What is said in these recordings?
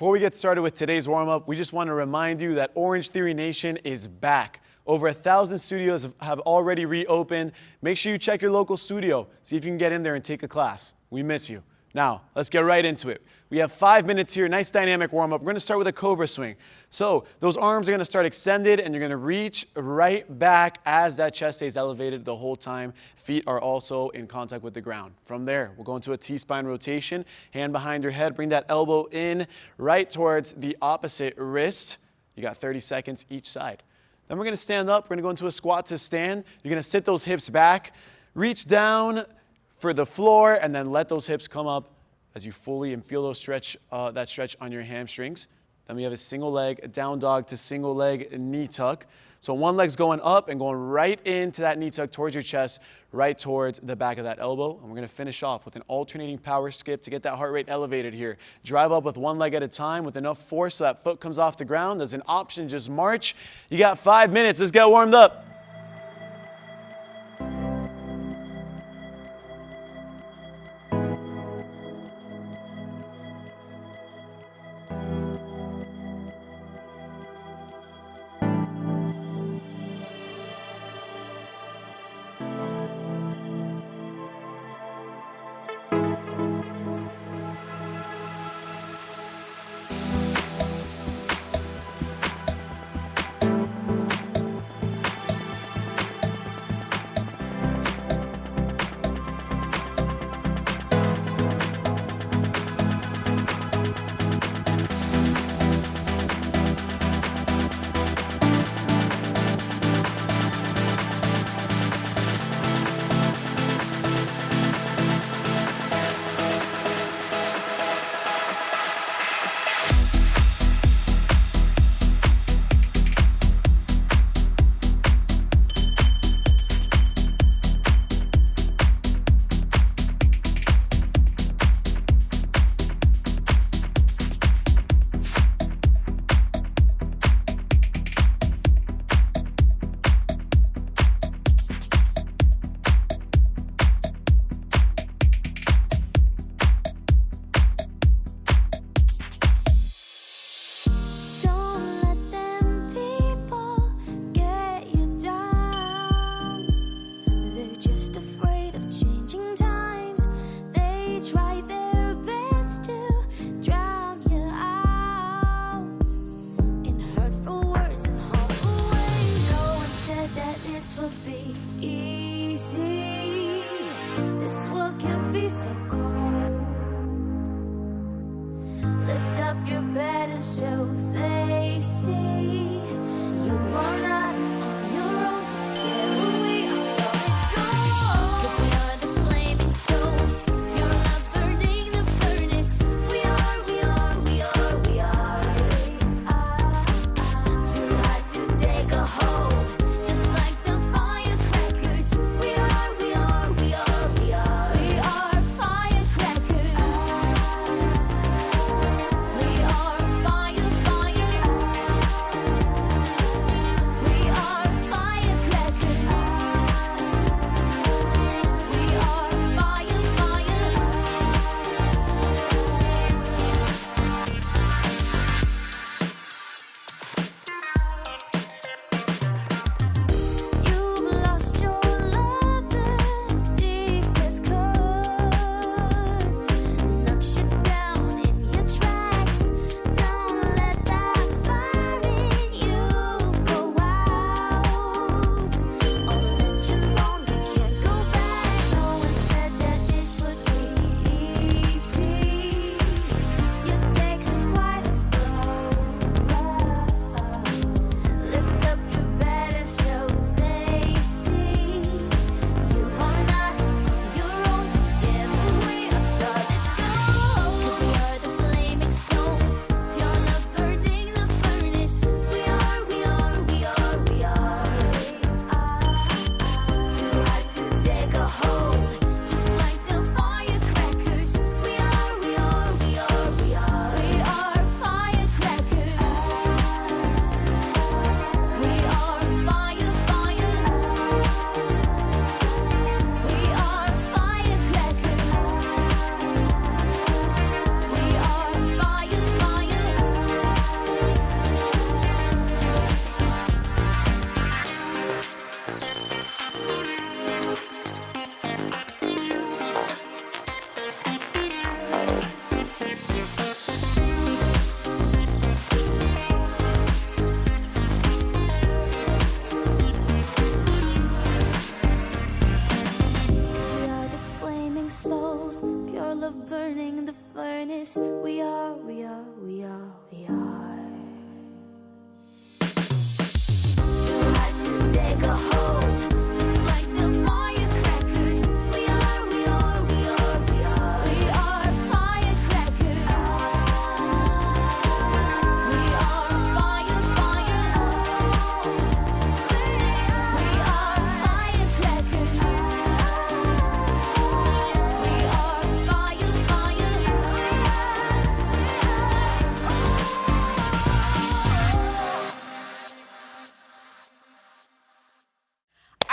Before we get started with today's warm-up, we just want to remind you that Orangetheory Nation is back. Over 1,000 studios have already reopened. Make sure you check your local studio. See if you can get in there and take a class. We miss you. Now, let's get right into it. We have 5 minutes here, nice dynamic warm-up. We're going to start with a cobra swing. So those arms are going to start extended, and you're going to reach right back as that chest stays elevated the whole time. Feet are also in contact with the ground. From there, we'll go into a T-spine rotation. Hand behind your head, bring that elbow in right towards the opposite wrist. You got 30 seconds each side. Then we're going to stand up. We're going to go into a squat to stand. You're going to sit those hips back, reach down for the floor, and then let those hips come up as you fully and feel those stretch, that stretch on your hamstrings. Then we have a single leg, a down dog to single leg knee tuck. So one leg's going up and going right into that knee tuck towards your chest, right towards the back of that elbow. And we're going to finish off with an alternating power skip to get that heart rate elevated here. Drive up with one leg at a time with enough force so that foot comes off the ground. As an option, just march. You got 5 minutes. Let's get warmed up. Just like the fire.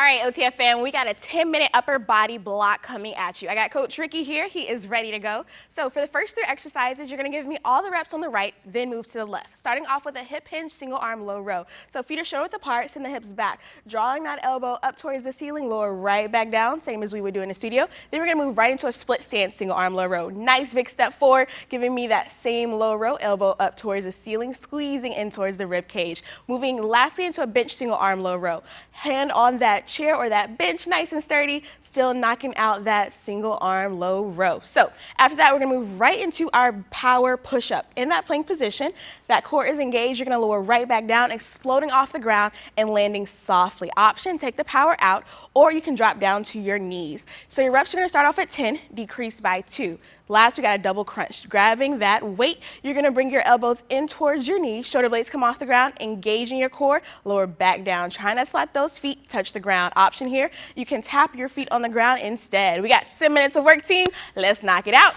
right, OTF fam, we got a 10-minute upper body block coming at you. I got Coach Ricky here. He is ready to go. So for the first 3 exercises, you're going to give me all the reps on the right, then move to the left. Starting off with a hip hinge single arm low row. So feet are shoulder width apart, send the hips back. Drawing that elbow up towards the ceiling, lower right back down, same as we would do in the studio. Then we're going to move right into a split stance single arm low row. Nice big step forward, giving me that same low row, elbow up towards the ceiling, squeezing in towards the rib cage. Moving lastly into a bench single arm low row. Hand on that chair or that bench, nice and sturdy, still knocking out that single arm low row. So after that, we're gonna move right into our power push-up. In that plank position, that core is engaged, you're gonna lower right back down, exploding off the ground and landing softly. Option, take the power out, or you can drop down to your knees. So your reps are gonna start off at 10, decrease by 2. Last, we got a double crunch. Grabbing that weight, you're gonna bring your elbows in towards your knees, shoulder blades come off the ground, engaging your core, lower back down. Try not to let those feet touch the ground. Option here, you can tap your feet on the ground instead. We got 10 minutes of work, team. Let's knock it out.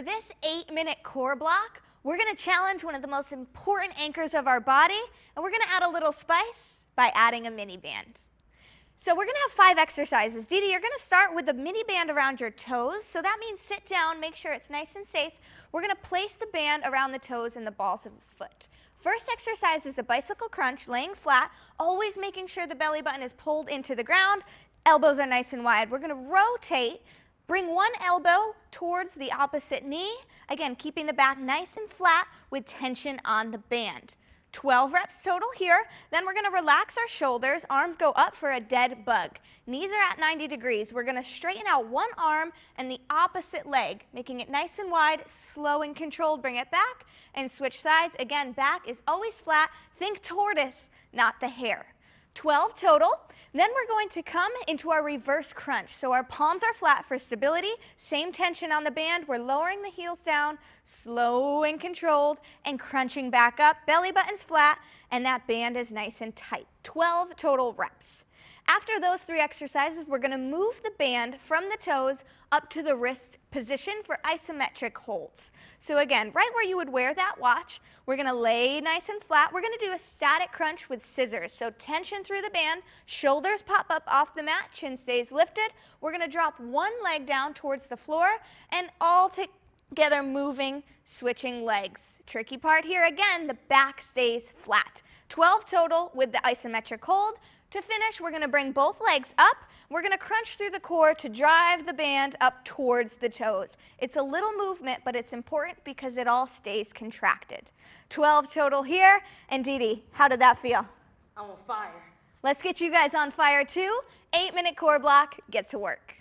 for this 8-minute core block, we're going to challenge one of the most important anchors of our body, and we're going to add a little spice by adding a mini band. So we're going to have 5 exercises. Dee Dee, you're going to start with the mini band around your toes. So that means sit down, make sure it's nice and safe. We're going to place the band around the toes and the balls of the foot. First exercise is a bicycle crunch, laying flat, always making sure the belly button is pulled into the ground. Elbows are nice and wide. We're going to rotate. Bring one elbow towards the opposite knee. Again, keeping the back nice and flat with tension on the band. 12 reps total here. Then we're going to relax our shoulders. Arms go up for a dead bug. Knees are at 90 degrees. We're going to straighten out one arm and the opposite leg, making it nice and wide, slow and controlled. Bring it back and switch sides. Again, back is always flat. Think tortoise, not the hare. 12 total. Then we're going to come into our reverse crunch. So our palms are flat for stability, same tension on the band. We're lowering the heels down, slow and controlled, and crunching back up. Belly button's flat, and that band is nice and tight. 12 total reps. After those 3 exercises, we're going to move the band from the toes up to the wrist position for isometric holds. So again, right where you would wear that watch, we're going to lay nice and flat. We're going to do a static crunch with scissors. So tension through the band, shoulders pop up off the mat, chin stays lifted. We're going to drop one leg down towards the floor and all together moving, switching legs. Tricky part here, again, the back stays flat. 12 total with the isometric hold. To finish, we're going to bring both legs up. We're going to crunch through the core to drive the band up towards the toes. It's a little movement, but it's important because it all stays contracted. 12 total here. And Dee Dee, how did that feel? I'm on fire. Let's get you guys on fire too. 8-minute core block, get to work.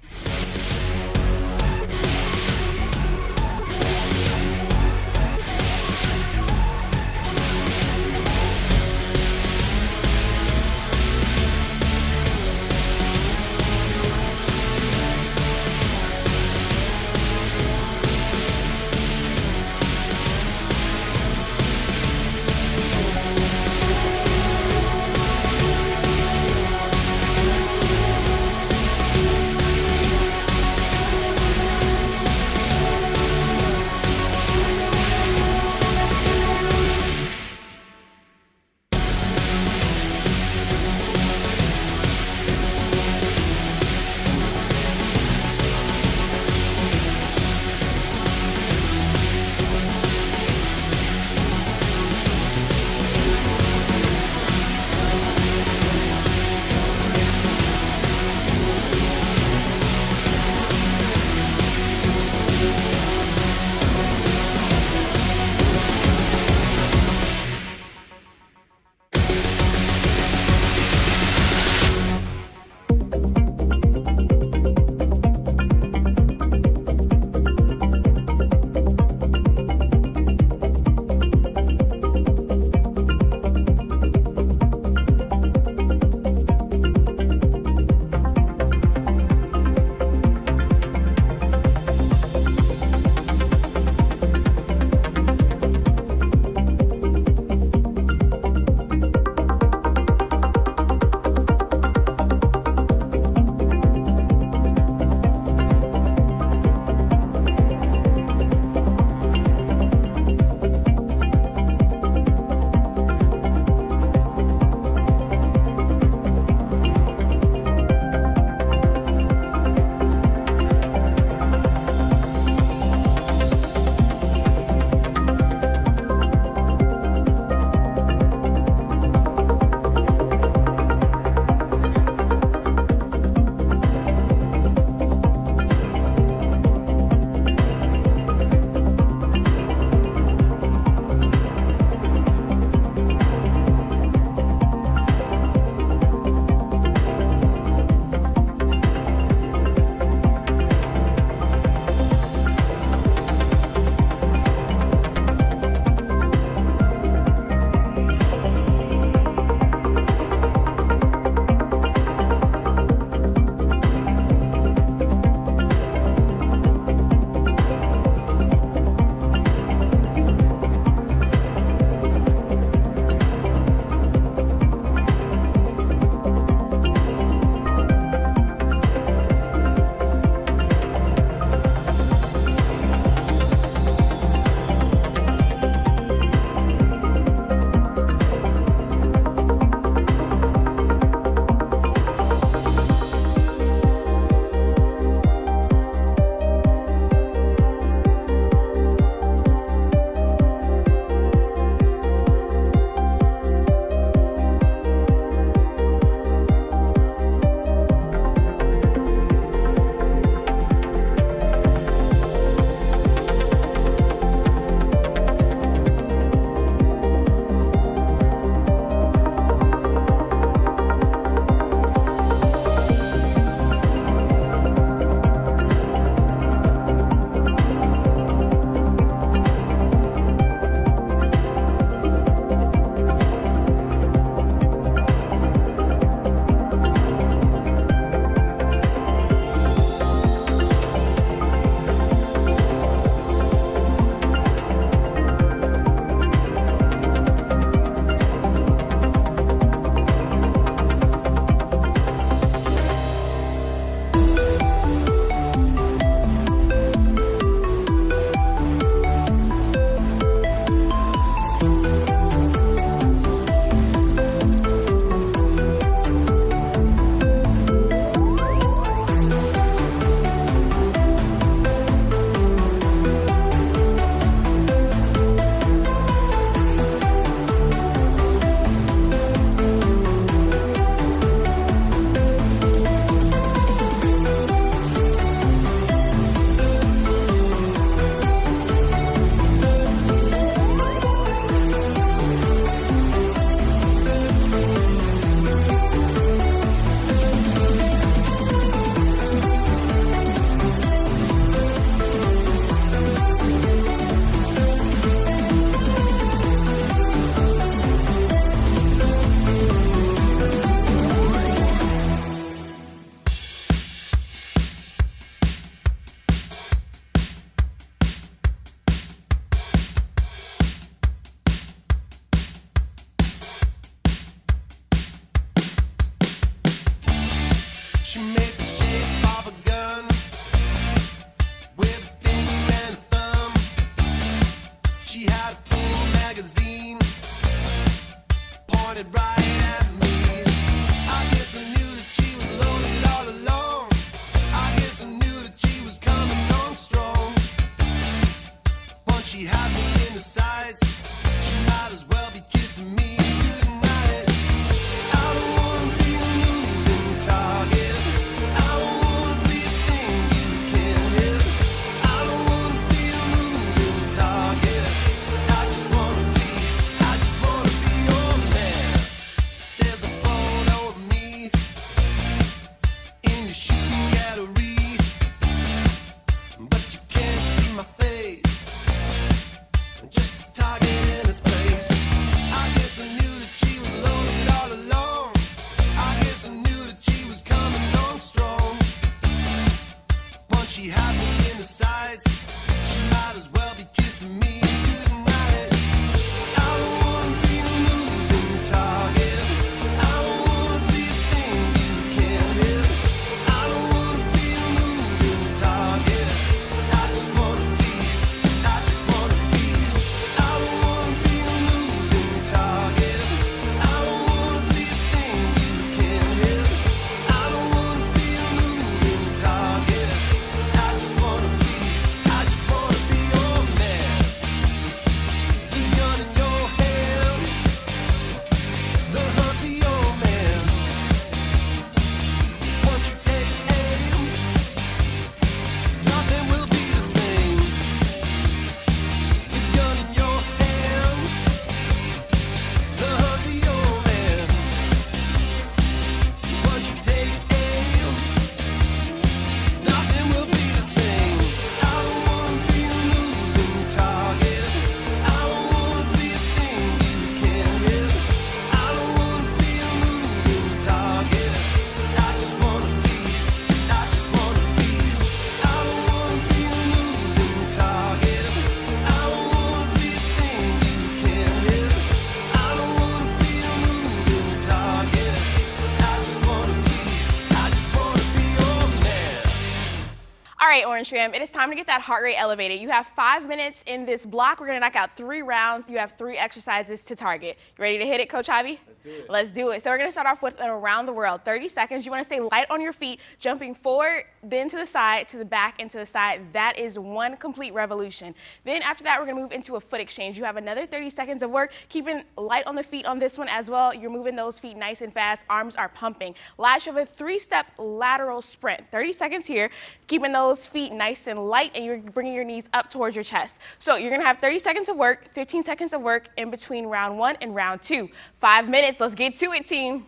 right, Orange Fam, it is time to get that heart rate elevated. You have 5 minutes in this block. We're gonna knock out 3 rounds. You have 3 exercises to target. You ready to hit it, Coach Javi? Let's do it. Let's do it. So we're gonna start off with an around the world. 30 seconds. You wanna stay light on your feet, jumping forward, then to the side, to the back, and to the side. That is 1 complete revolution. Then after that, we're gonna move into a foot exchange. You have another 30 seconds of work, keeping light on the feet on this one as well. You're moving those feet nice and fast. Arms are pumping. Last, you have a 3-step lateral sprint. 30 seconds here, keeping those feet nice and light, and you're bringing your knees up towards your chest. So you're gonna have 30 seconds of work, 15 seconds of work in between round 1 and round 2. 5 minutes, let's get to it, team.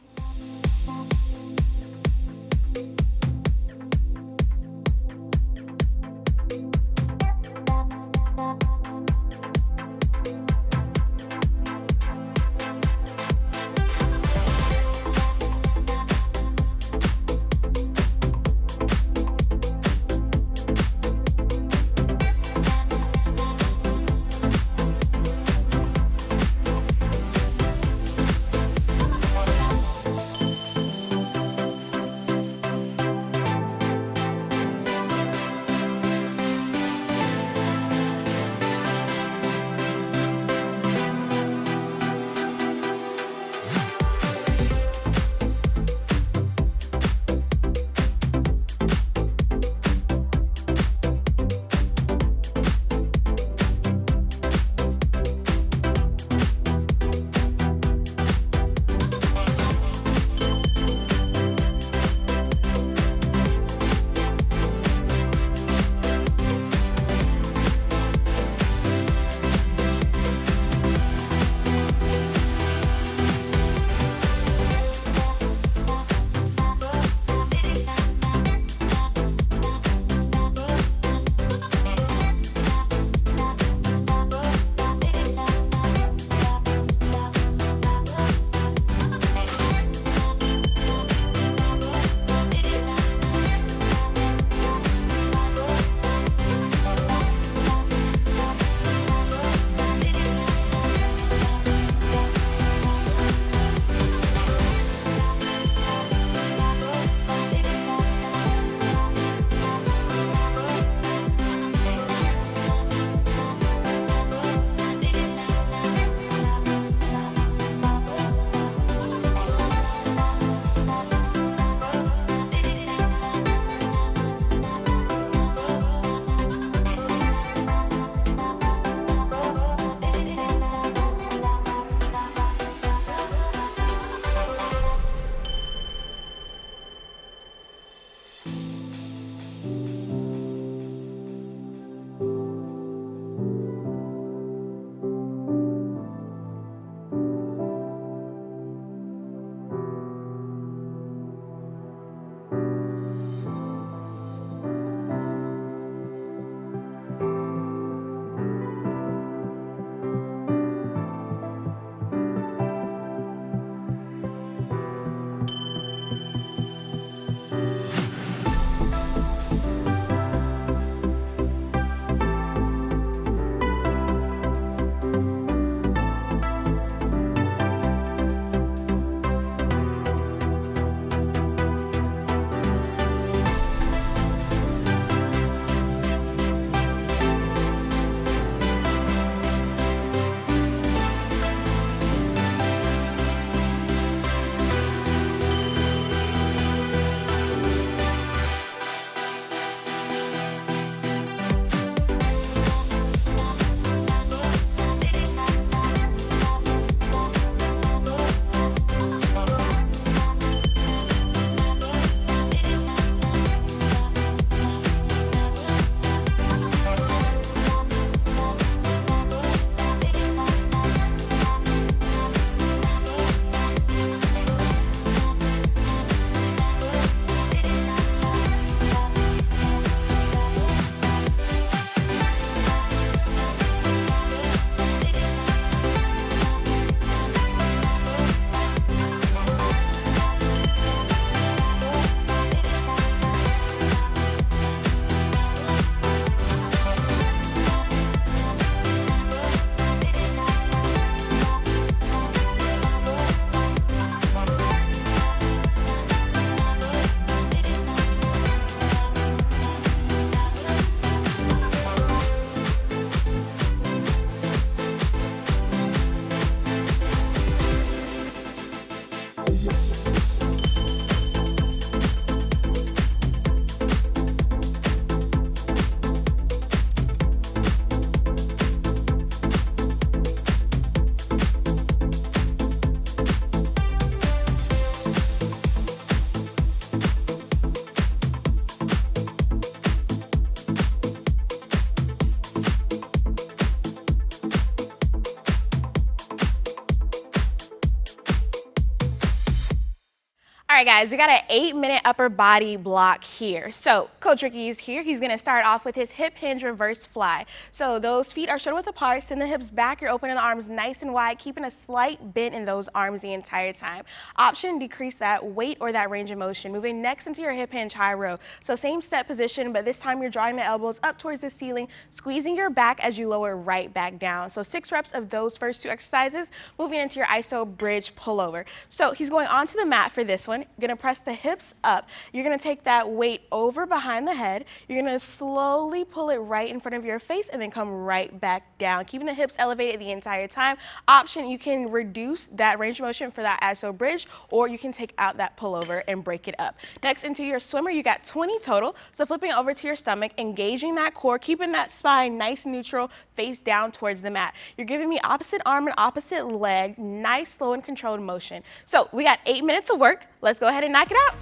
right, guys, we got an 8-minute upper body block here. So Coach Ricky is here. He's gonna start off with his hip hinge reverse fly. So those feet are shoulder width apart, send the hips back, you're opening the arms nice and wide, keeping a slight bend in those arms the entire time. Option, decrease that weight or that range of motion. Moving next into your hip hinge high row. So same set position, but this time you're drawing the elbows up towards the ceiling, squeezing your back as you lower right back down. So 6 reps of those first 2 exercises, moving into your iso bridge pullover. So he's going onto the mat for this one. Gonna press the hips up. You're gonna take that weight over behind the head. You're gonna slowly pull it right in front of your face and then come right back down, keeping the hips elevated the entire time. Option, you can reduce that range of motion for that iso bridge, or you can take out that pullover and break it up. Next, into your swimmer, you got 20 total. So flipping over to your stomach, engaging that core, keeping that spine nice and neutral, face down towards the mat. You're giving me opposite arm and opposite leg, nice, slow and controlled motion. So we got 8 minutes of work. Let's go ahead and knock it out.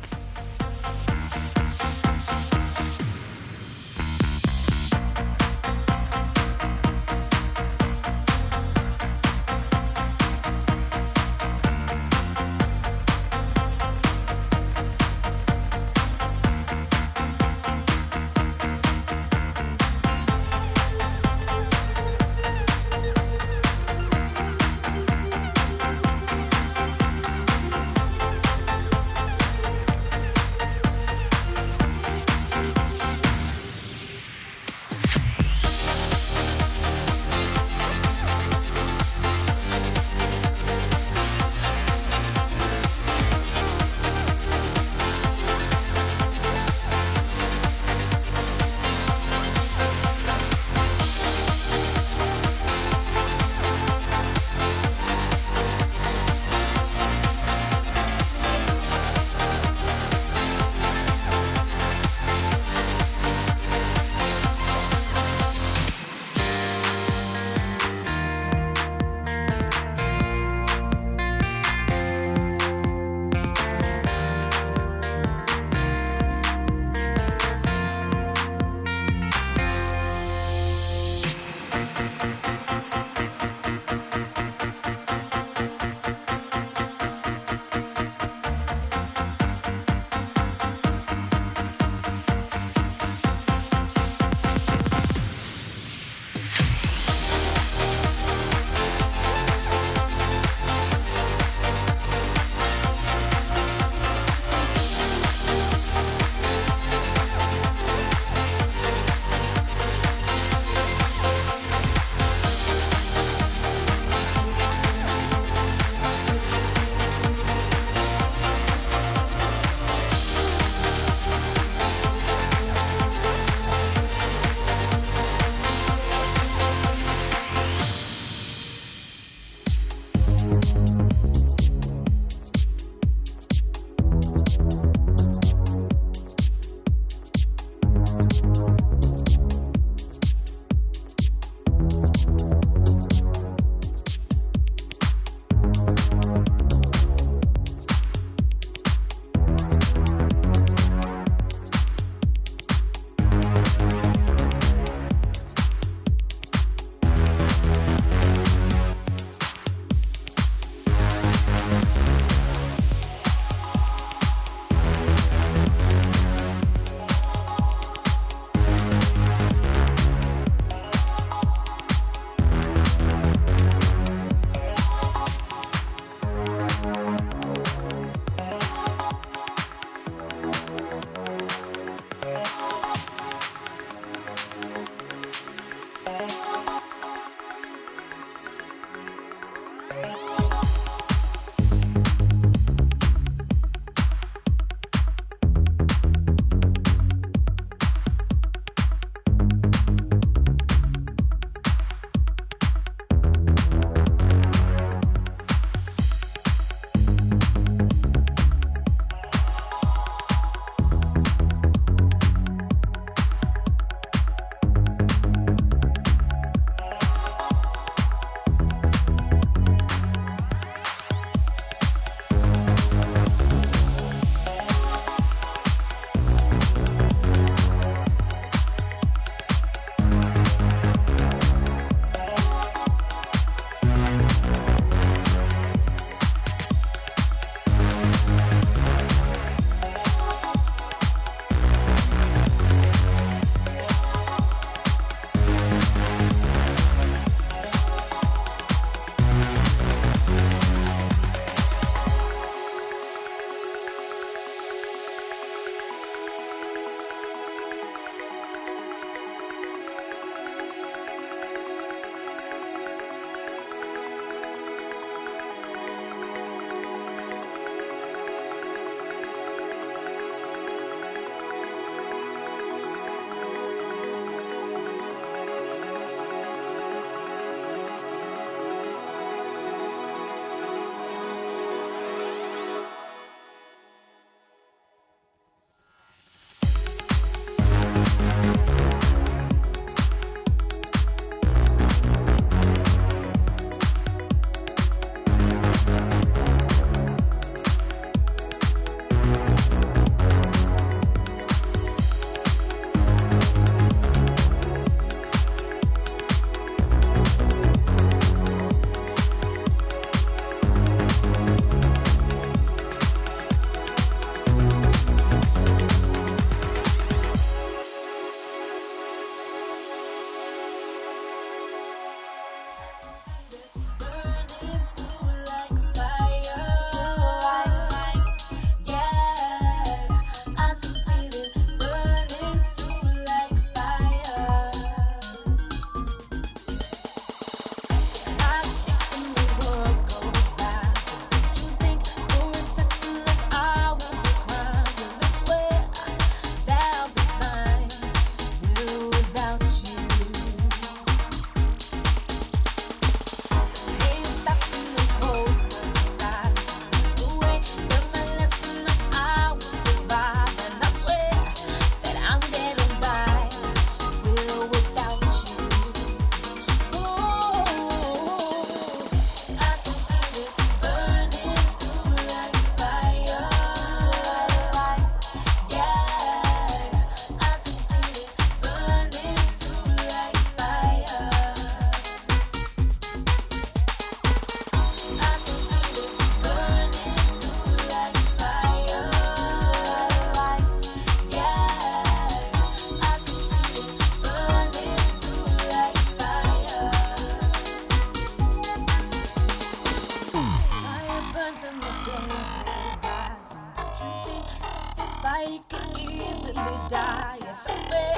flames that rise. Don't you think that this fight could easily die? Yes, I swear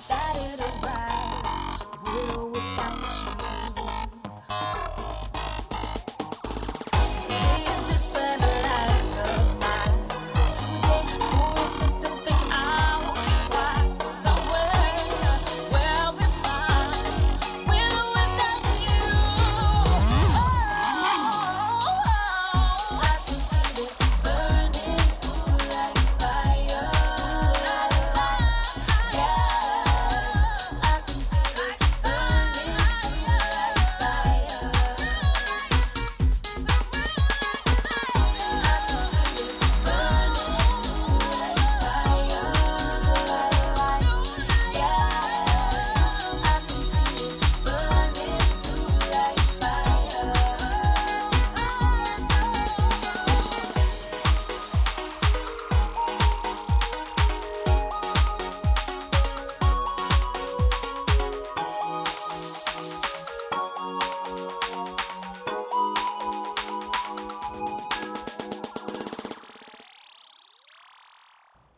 that it'll rise with or without you. Resist when I like the fire. Today, for a second, think I will keep quiet. 'Cause I will be fine with or without you. I can feel it burning through like fire. Yeah, I can feel it burning through like fire.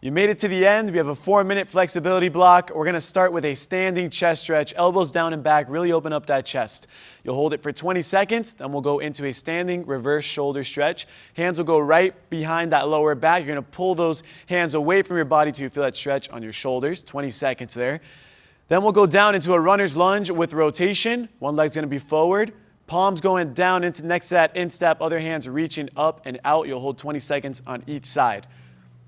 You made it to the end. We have a 4-minute flexibility block. We're going to start with a standing chest stretch, elbows down and back, really open up that chest. You'll hold it for 20 seconds, then we'll go into a standing reverse shoulder stretch. Hands will go right behind that lower back. You're going to pull those hands away from your body till you feel that stretch on your shoulders, 20 seconds there. Then we'll go down into a runner's lunge with rotation. One leg's going to be forward, palms going down into next to that instep, other hands reaching up and out. You'll hold 20 seconds on each side.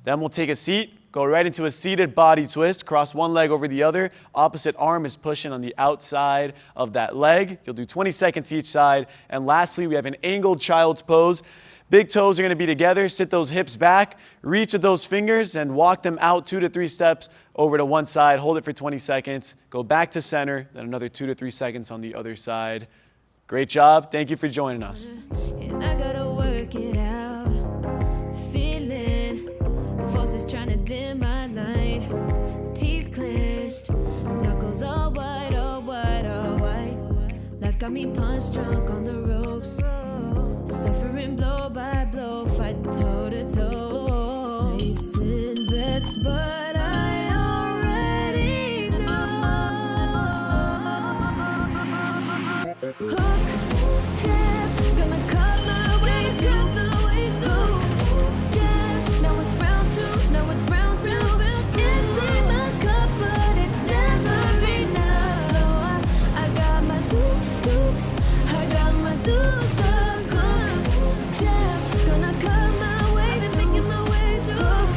Then we'll take a seat, go right into a seated body twist, cross one leg over the other. Opposite arm is pushing on the outside of that leg. You'll do 20 seconds each side. And lastly, we have an angled child's pose. Big toes are going to be together. Sit those hips back, reach with those fingers and walk them out 2 to 3 steps over to one side. Hold it for 20 seconds. Go back to center, then another 2 to 3 seconds on the other side. Great job. Thank you for joining us. And I gotta work it out. Feeling forces trying to dim my light. Teeth clenched, knuckles all white, all white, all white. Life got me punch drunk on the ropes. Suffering blow by blow, fighting toe to toe. Placing bets, but I already know. Hook, jab, gonna cut my way through. Hook, jab, now it's round 2, now it's round 2. Empty my cup, but it's never enough. So I got my dukes, I got my dukes up. Hook, jab, gonna cut my way through. Making my way through. Hook,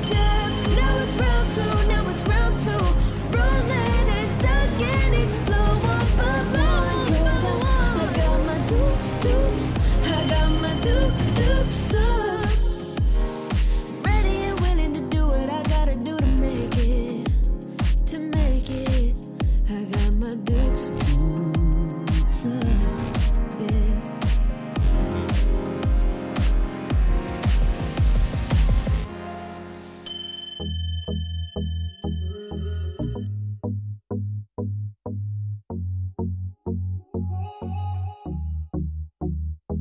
jab, now it's round 2, now it's round 2. Rolling and ducking each blow up a blow. I got my dukes, I got my dukes up. Ready and willing to do what I gotta do to make it, I got my dukes up, yeah.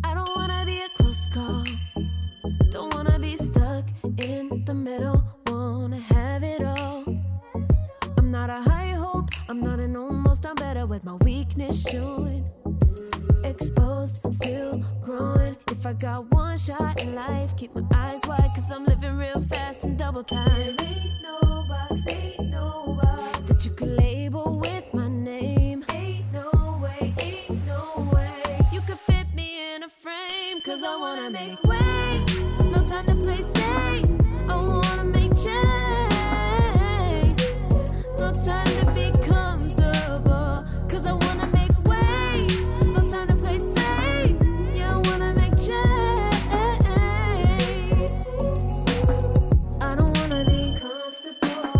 I don't wanna be a close call. Don't wanna be stuck in the middle. Wanna have it all. I'm not a high hope. I'm not an almost. I'm better with my weakness showing. Exposed, still growing. If I got one shot in life, keep my eyes wide. 'Cause I'm living real fast and double time. Ain't no box that you could label with my name. Ain't no way you could fit me in a frame. 'Cause I wanna make waves, no time to play safe. I wanna make change, no time to be comfortable. 'Cause I wanna make waves, no time to play safe. Yeah, I wanna make change. I don't wanna be comfortable.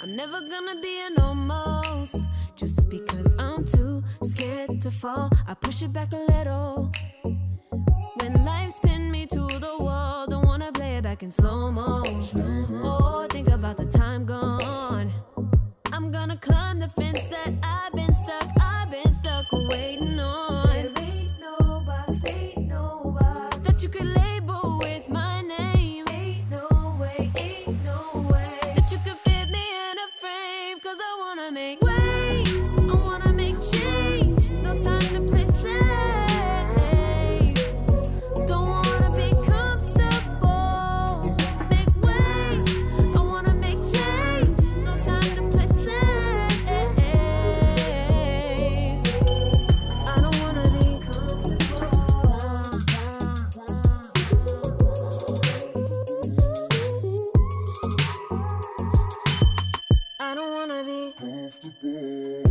I'm never gonna be an almost, just because I'm too scared to fall. I push it back a little. When life's pinned me to the wall, don't wanna play it back in slow mo. Oh, think about the time gone. the fence that I've been stuck waiting on. There ain't no box, ain't no box that you could label with my name. Ain't no way that you could fit me in a frame. 'Cause I wanna make waves, I wanna make change. No time to play safe. Don't wanna be comfortable. Make waves, I wanna make change. No time to play safe. I don't wanna be comfortable. I don't wanna be comfortable.